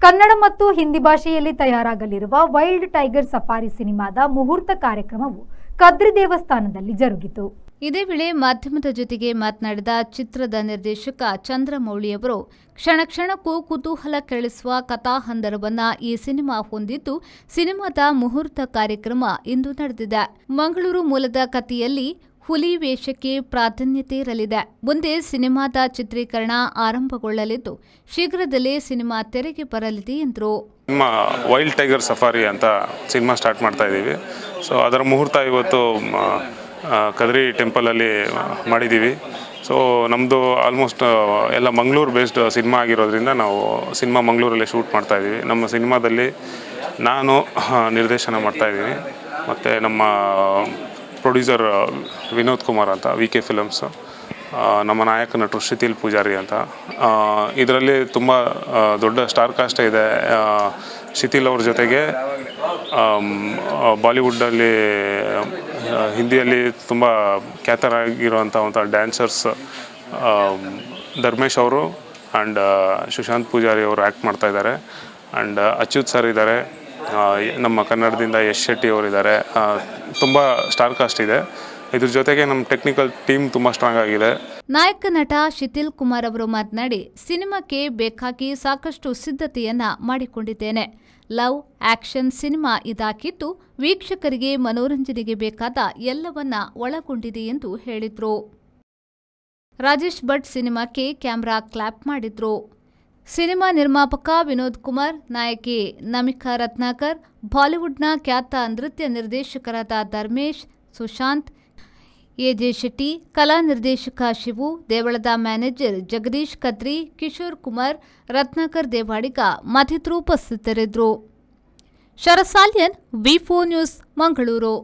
ಕನ್ನಡ ಮತ್ತು ಹಿಂದಿ ಭಾಷೆಯಲ್ಲಿ ತಯಾರಾಗಲಿರುವ wild tiger safari ಸಿನಿಮಾದ ಮುಹೂರ್ತ ಕಾರ್ಯಕ್ರಮವು ಕದ್ರಿ ದೇವಸ್ಥಾನದಲ್ಲಿ ಜರುಗಿತು. ಇದೇ ವೇಳೆ ಮಾಧ್ಯಮದ ಜೊತೆಗೆ ಮಾತನಾಡಿದ ಚಿತ್ರದ ನಿರ್ದೇಶಕ ಚಂದ್ರಮೌಳಿಯವರು, ಕ್ಷಣ ಕ್ಷಣಕ್ಕೂ ಕುತೂಹಲ ಕೆಳಿಸುವ ಕಥಾಹಂದರವನ್ನ ಈ ಸಿನಿಮಾ ಹೊಂದಿದ್ದು, ಸಿನಿಮಾದ ಮುಹೂರ್ತ ಕಾರ್ಯಕ್ರಮ ಇಂದು ನಡೆದಿದೆ. ಮಂಗಳೂರು ಮೂಲದ ಕಥೆಯಲ್ಲಿ ಹುಲಿ ವೇಷಕ್ಕೆ ಪ್ರಾಧಾನ್ಯತೆ ಇರಲಿದೆ. ಮುಂದೆ ಸಿನಿಮಾದ ಚಿತ್ರೀಕರಣ ಆರಂಭಗೊಳ್ಳಲಿದ್ದು, ಶೀಘ್ರದಲ್ಲೇ ಸಿನಿಮಾ ತೆರೆಗೆ ಬರಲಿದೆ ಎಂದರು. ಸಿನಿಮಾ ವೈಲ್ಡ್ ಟೈಗರ್ ಸಫಾರಿ ಅಂತ ಸಿನಿಮಾ ಸ್ಟಾರ್ಟ್ ಮಾಡ್ತಾ ಇದ್ದೀವಿ. ಸೊ ಅದರ ಮುಹೂರ್ತ ಇವತ್ತು ಕದ್ರಿ ಟೆಂಪಲಲ್ಲಿ ಮಾಡಿದ್ದೀವಿ. ಸೊ ನಮ್ಮದು ಆಲ್ಮೋಸ್ಟ್ ಎಲ್ಲ ಮಂಗಳೂರು ಬೇಸ್ಡ್ ಸಿನಿಮಾ ಆಗಿರೋದ್ರಿಂದ ನಾವು ಸಿನಿಮಾ ಮಂಗಳೂರಲ್ಲೇ ಶೂಟ್ ಮಾಡ್ತಾ ಇದ್ದೀವಿ. ನಮ್ಮ ಸಿನಿಮಾದಲ್ಲಿ ನಾನು ನಿರ್ದೇಶನ ಮಾಡ್ತಾಯಿದ್ದೀನಿ ಮತ್ತು ನಮ್ಮ ಪ್ರೊಡ್ಯೂಸರ್ ವಿನೋದ್ ಕುಮಾರ್ ಅಂತ VK ಫಿಲಮ್ಸ್, ನಮ್ಮ ನಾಯಕ ನಟರು ಶ್ರುತಿಲ್ ಪೂಜಾರಿ ಅಂತ. ಇದರಲ್ಲಿ ತುಂಬ ದೊಡ್ಡ ಸ್ಟಾರ್ ಕಾಸ್ಟ್ ಇದೆ. ಶ್ರುತಿಲ್ ಅವ್ರ ಜೊತೆಗೆ ಬಾಲಿವುಡ್ಡಲ್ಲಿ ಹಿಂದಿಯಲ್ಲಿ ತುಂಬ ಖ್ಯಾತರಾಗಿರುವಂಥ ಒಂದು ಡ್ಯಾನ್ಸರ್ಸ್ ಧರ್ಮೇಶ್ ಅವರು ಆ್ಯಂಡ್ ಸುಶಾಂತ್ ಪೂಜಾರಿ ಅವರು ಆ್ಯಕ್ಟ್ ಮಾಡ್ತಾಯಿದ್ದಾರೆ. ಆ್ಯಂಡ್ ಅಚ್ಯುತ್ ಸರ್ ಇದ್ದಾರೆ, ನಮ್ಮ ಕನ್ನಡದಿಂದ ಯಶ್ ಶೆಟ್ಟಿ ಅವರಿದ್ದಾರೆ. ತುಂಬ ಸ್ಟಾರ್ ಕಾಸ್ಟ್ ಇದೆ. ಇದ್ರ ಜೊತೆಗೆ ನಮ್ಮ ಟೆಕ್ನಿಕಲ್ ಟೀಮ್ ತುಂಬ ಸ್ಟ್ರಾಂಗ್ ಆಗಿದೆ. ನಾಯಕ ನಟ ಶಿಥಿಲ್ ಕುಮಾರ್ ಅವರು ಮಾತನಾಡಿ, ಸಿನಿಮಾಕ್ಕೆ ಬೇಕಾಗಿ ಸಾಕಷ್ಟು ಸಿದ್ಧತೆಯನ್ನ ಮಾಡಿಕೊಂಡಿದ್ದೇನೆ. ಲವ್ ಆಕ್ಷನ್ ಸಿನಿಮಾ ಇದಾಗಿದ್ದು, ವೀಕ್ಷಕರಿಗೆ ಮನೋರಂಜನೆಗೆ ಬೇಕಾದ ಎಲ್ಲವನ್ನ ಒಳಗೊಂಡಿದೆ ಎಂದು ಹೇಳಿದ್ರು. ರಾಜೇಶ್ ಭಟ್ ಸಿನಿಮಾಕ್ಕೆ ಕ್ಯಾಮೆರಾ ಕ್ಲಾಪ್ ಮಾಡಿದ್ರು. ಸಿನಿಮಾ ನಿರ್ಮಾಪಕ ವಿನೋದ್ ಕುಮಾರ್, ನಾಯಕಿ ನಮಿಕಾ ರತ್ನಾಕರ್, ಬಾಲಿವುಡ್ನ ಖ್ಯಾತ ನೃತ್ಯ ನಿರ್ದೇಶಕರಾದ ಧರ್ಮೇಶ್, ಸುಶಾಂತ್, AJ ಶೆಟ್ಟಿ, ಕಲಾ ನಿರ್ದೇಶಕ ಶಿವು, ದೇವಳದ ಮ್ಯಾನೇಜರ್ ಜಗದೀಶ್ ಕದ್ರಿ, ಕಿಶೋರ್ ಕುಮಾರ್, ರತ್ನಾಕರ್ ದೇವಾಡಿಗ ಮತ್ತಿತರರು ಉಪಸ್ಥಿತರಿದ್ದರು. ಶರಸಾಲ್ಯನ್, V4 ನ್ಯೂಸ್, ಮಂಗಳೂರು.